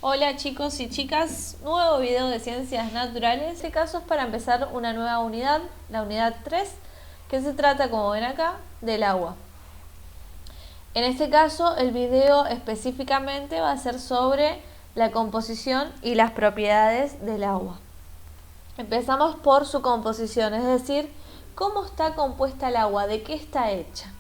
Hola chicos y chicas, nuevo video de ciencias naturales. Este caso es para empezar una nueva unidad, la unidad 3, que se trata, como ven acá, del agua. En este caso el video específicamente va a ser sobre la composición y las propiedades del agua. Empezamos por su composición, es decir, cómo está compuesta el agua, de qué está hecha.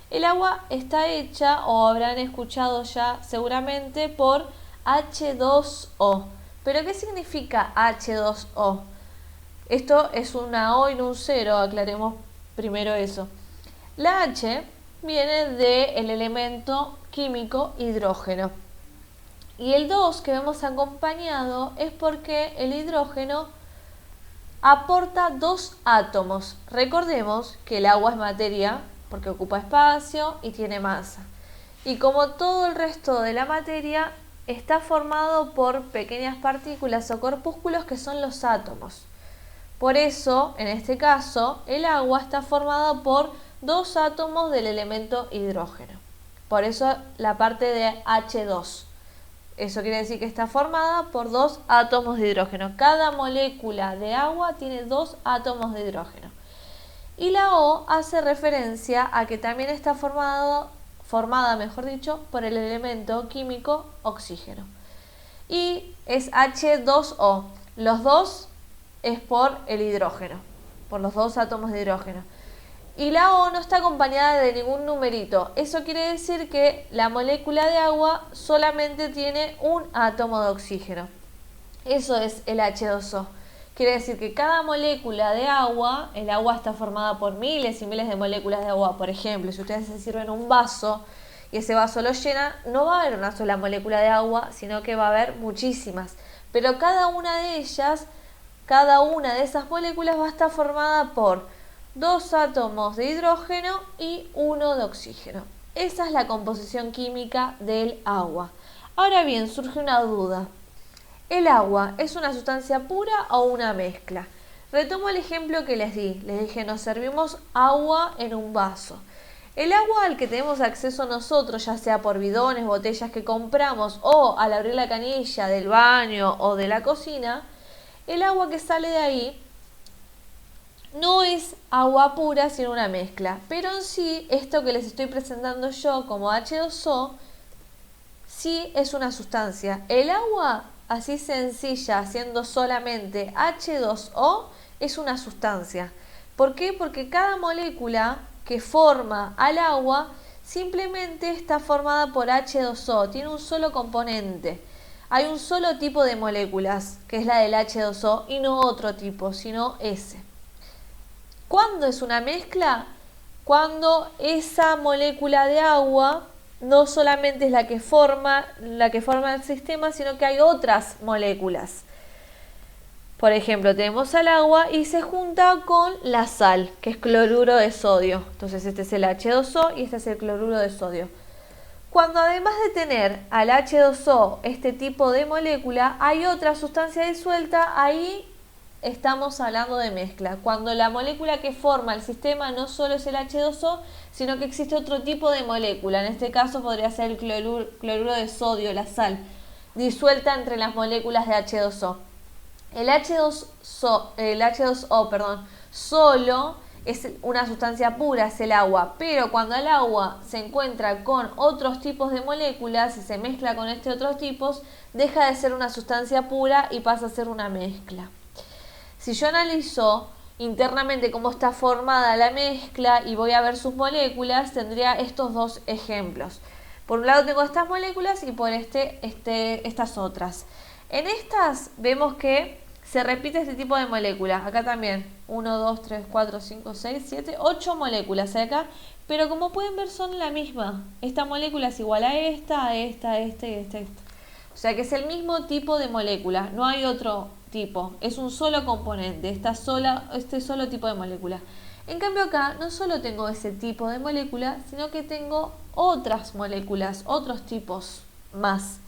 El agua está hecha, o habrán escuchado ya seguramente, por H2O. ¿Pero qué significa H2O? Esto es una O y no un cero, aclaremos primero eso. La H viene del elemento químico hidrógeno. Y el 2 que vemos acompañado es porque el hidrógeno aporta 2 átomos. Recordemos que el agua es materia porque ocupa espacio y tiene masa. Y como todo el resto de la materia, está formado por pequeñas partículas o corpúsculos que son los átomos. Por eso, en este caso, el agua está formada por 2 átomos del elemento hidrógeno. Por eso la parte de H2. Eso quiere decir que está formada por 2 átomos de hidrógeno. Cada molécula de agua tiene 2 átomos de hidrógeno. Y la O hace referencia a que también está formada, por el elemento químico oxígeno. Y es H2O. Los dos es por el hidrógeno, por los 2 átomos de hidrógeno. Y la O no está acompañada de ningún numerito. Eso quiere decir que la molécula de agua solamente tiene un átomo de oxígeno. Eso es el H2O. Quiere decir que cada molécula de agua, el agua está formada por miles y miles de moléculas de agua. Por ejemplo, si ustedes se sirven un vaso y ese vaso lo llenan, no va a haber una sola molécula de agua, sino que va a haber muchísimas. Pero cada una de ellas, cada una de esas moléculas va a estar formada por 2 átomos de hidrógeno y 1 de oxígeno. Esa es la composición química del agua. Ahora bien, surge una duda. ¿El agua es una sustancia pura o una mezcla? Retomo el ejemplo que les di. Les dije, nos servimos agua en un vaso. El agua al que tenemos acceso nosotros, ya sea por bidones, botellas que compramos o al abrir la canilla del baño o de la cocina, el agua que sale de ahí no es agua pura, sino una mezcla. Pero en sí, esto que les estoy presentando yo como H2O, sí es una sustancia. El agua, así sencilla, siendo solamente H2O, es una sustancia. ¿Por qué? Porque cada molécula que forma al agua simplemente está formada por H2O, tiene un solo componente. Hay un solo tipo de moléculas, que es la del H2O, y no otro tipo, sino ese. ¿Cuándo es una mezcla? Cuando esa molécula de agua no solamente es la que forma el sistema, sino que hay otras moléculas. Por ejemplo, tenemos al agua y se junta con la sal, que es cloruro de sodio. Entonces este es el H2O y este es el cloruro de sodio. Cuando además de tener al H2O, este tipo de molécula, hay otra sustancia disuelta, ahí estamos hablando de mezcla. Cuando la molécula que forma el sistema no solo es el H2O, sino que existe otro tipo de molécula. En este caso podría ser el cloruro de sodio, la sal, disuelta entre las moléculas de H2O. El H2O, solo es una sustancia pura, es el agua, pero cuando el agua se encuentra con otros tipos de moléculas y se mezcla con estos otros tipos, deja de ser una sustancia pura y pasa a ser una mezcla. Si yo analizo internamente cómo está formada la mezcla y voy a ver sus moléculas, tendría estos dos ejemplos. Por un lado tengo estas moléculas y por estas otras. En estas vemos que se repite este tipo de moléculas. Acá también, 1, 2, 3, 4, 5, 6, 7, 8 moléculas acá. Pero como pueden ver son la misma. Esta molécula es igual a esta y esta. O sea que es el mismo tipo de molécula, no hay otro tipo. Es un solo componente, este solo tipo de molécula. En cambio acá no solo tengo ese tipo de molécula, sino que tengo otras moléculas, otros tipos más,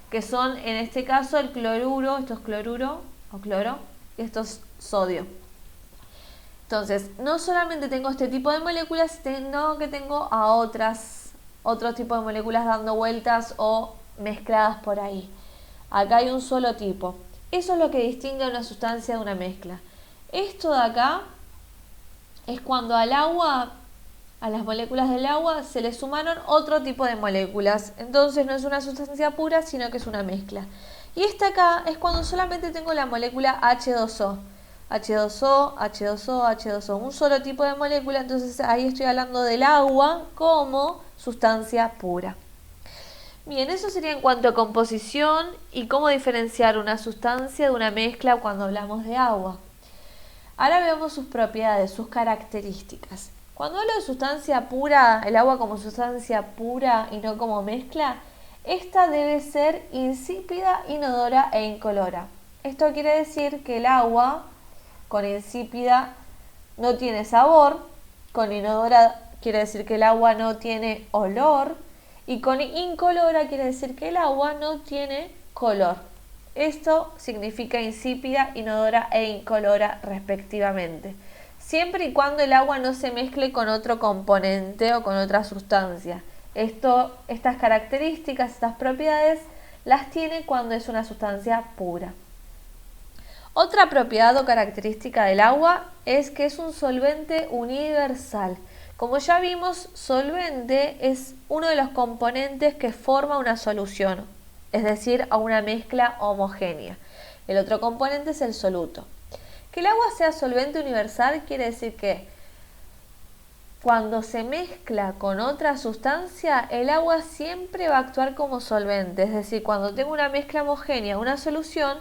que son en este caso el cloruro, esto es cloruro o cloro, y esto es sodio. Entonces, no solamente tengo este tipo de moléculas, sino que tengo a otros tipos de moléculas dando vueltas o mezcladas por ahí. Acá hay un solo tipo. Eso es lo que distingue a una sustancia de una mezcla. Esto de acá es cuando al agua, a las moléculas del agua, se le sumaron otro tipo de moléculas. Entonces no es una sustancia pura, sino que es una mezcla. Y esta acá es cuando solamente tengo la molécula H2O. H2O, H2O, H2O. Un solo tipo de molécula, entonces ahí estoy hablando del agua como sustancia pura. Bien, eso sería en cuanto a composición y cómo diferenciar una sustancia de una mezcla cuando hablamos de agua. Ahora veamos sus propiedades, sus características. Cuando hablo de sustancia pura, el agua como sustancia pura y no como mezcla, esta debe ser insípida, inodora e incolora. Esto quiere decir que el agua con insípida no tiene sabor, con inodora quiere decir que el agua no tiene olor y con incolora quiere decir que el agua no tiene color. Esto significa insípida, inodora e incolora respectivamente, siempre y cuando el agua no se mezcle con otro componente o con otra sustancia. Estas características, estas propiedades, las tiene cuando es una sustancia pura. Otra propiedad o característica del agua es que es un solvente universal. Como ya vimos, solvente es uno de los componentes que forma una solución, es decir, a una mezcla homogénea. El otro componente es el soluto. Que el agua sea solvente universal quiere decir que cuando se mezcla con otra sustancia, el agua siempre va a actuar como solvente. Es decir, cuando tengo una mezcla homogénea, una solución,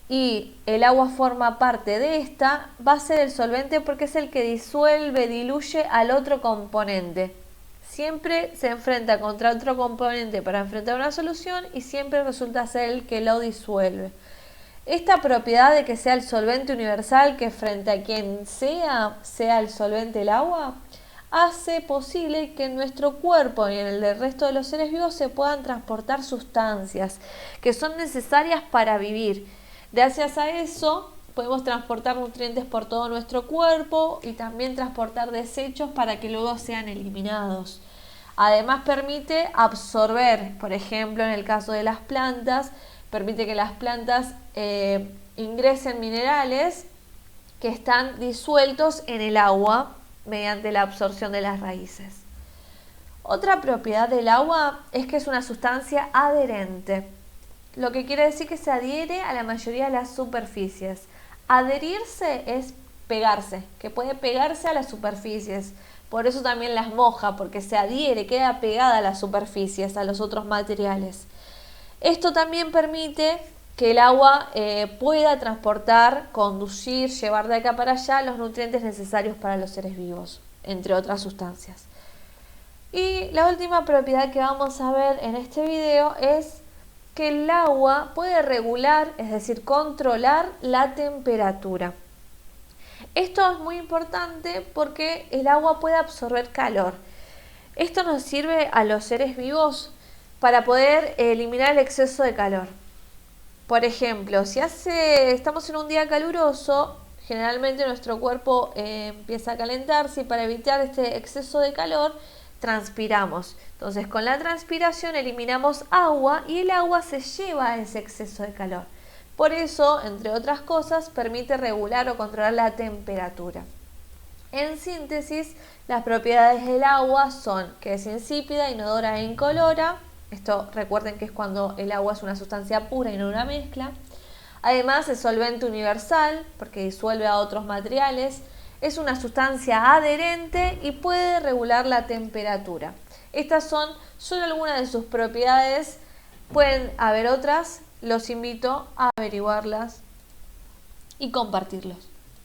y el agua forma parte de esta, va a ser el solvente porque es el que disuelve, diluye al otro componente. Siempre se enfrenta contra otro componente para enfrentar una solución y siempre resulta ser el que lo disuelve. Esta propiedad de que sea el solvente universal, que frente a quien sea el solvente el agua, hace posible que en nuestro cuerpo y en el del resto de los seres vivos se puedan transportar sustancias que son necesarias para vivir. Gracias a eso podemos transportar nutrientes por todo nuestro cuerpo y también transportar desechos para que luego sean eliminados. Además permite absorber, por ejemplo en el caso de las plantas, permite que las plantas ingresen minerales que están disueltos en el agua mediante la absorción de las raíces. Otra propiedad del agua es que es una sustancia adherente, lo que quiere decir que se adhiere a la mayoría de las superficies. Adherirse es pegarse, que puede pegarse a las superficies. Por eso también las moja, porque se adhiere, queda pegada a las superficies, a los otros materiales. Esto también permite que el agua pueda transportar, conducir, llevar de acá para allá los nutrientes necesarios para los seres vivos, entre otras sustancias. Y la última propiedad que vamos a ver en este video es que el agua puede regular, es decir, controlar la temperatura. Esto es muy importante porque el agua puede absorber calor. Esto nos sirve a los seres vivos para poder eliminar el exceso de calor. Por ejemplo, si estamos en un día caluroso, generalmente nuestro cuerpo empieza a calentarse y para evitar este exceso de calor, transpiramos. Entonces, con la transpiración eliminamos agua y el agua se lleva ese exceso de calor. Por eso, entre otras cosas, permite regular o controlar la temperatura. En síntesis, las propiedades del agua son que es insípida, inodora e incolora. Esto recuerden que es cuando el agua es una sustancia pura y no una mezcla. Además es solvente universal porque disuelve a otros materiales. Es una sustancia adherente y puede regular la temperatura. Estas son solo algunas de sus propiedades. Pueden haber otras. Los invito a averiguarlas y compartirlos.